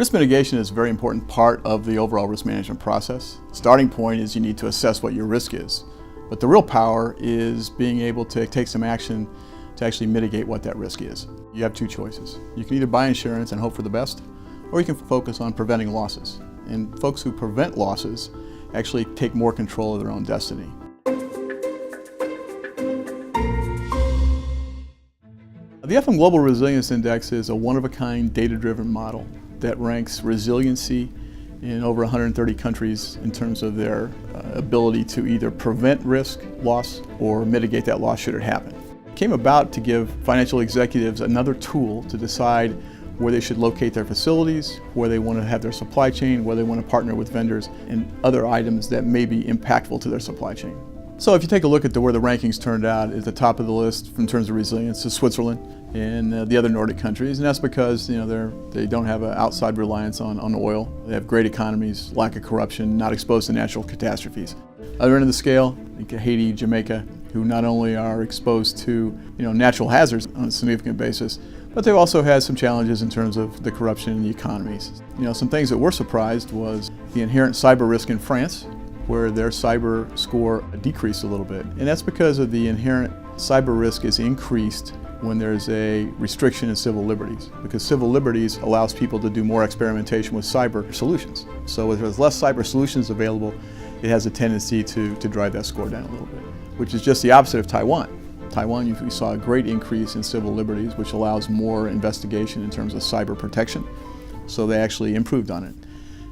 Risk mitigation is a very important part of the overall risk management process. Starting point is you need to assess what your risk is. But the real power is being able to take some action to actually mitigate what that risk is. You have two choices. You can either buy insurance and hope for the best, or you can focus on preventing losses. And folks who prevent losses actually take more control of their own destiny. The FM Global Resilience Index is a one-of-a-kind data-driven model that ranks resiliency in over 130 countries in terms of their ability to either prevent risk, loss, or mitigate that loss should it happen. It came about to give financial executives another tool to decide where they should locate their facilities, where they want to have their supply chain, where they want to partner with vendors, and other items that may be impactful to their supply chain. So if you take a look at where the rankings turned out, at the top of the list in terms of resilience is Switzerland and the other Nordic countries, and that's because they don't have an outside reliance on oil. They have great economies, lack of corruption, not exposed to natural catastrophes. Other end of the scale, think of Haiti, Jamaica, who not only are exposed to natural hazards on a significant basis, but they've also had some challenges in terms of the corruption in the economies. Some things that were surprised was the inherent cyber risk in France, where their cyber score decreased a little bit. And that's because of the inherent cyber risk is increased when there's a restriction in civil liberties, because civil liberties allows people to do more experimentation with cyber solutions. So if there's less cyber solutions available, it has a tendency to drive that score down a little bit, which is just the opposite of Taiwan. Taiwan, we saw a great increase in civil liberties, which allows more investigation in terms of cyber protection. So they actually improved on it.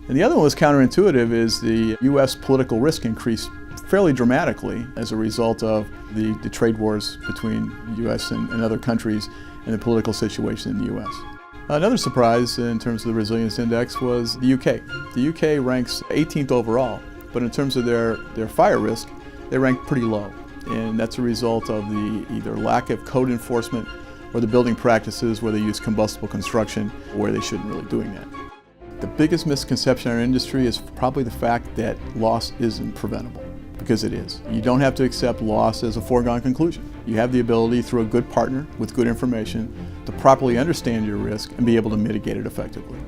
And the other one was counterintuitive, is the U.S. political risk increased fairly dramatically as a result of the trade wars between the U.S. and other countries and the political situation in the U.S. Another surprise in terms of the resilience index was the U.K. The U.K. ranks 18th overall, but in terms of their fire risk, they rank pretty low. And that's a result of the either lack of code enforcement or the building practices where they use combustible construction where they shouldn't really doing that. The biggest misconception in our industry is probably the fact that loss isn't preventable, because it is. You don't have to accept loss as a foregone conclusion. You have the ability, through a good partner with good information, to properly understand your risk and be able to mitigate it effectively.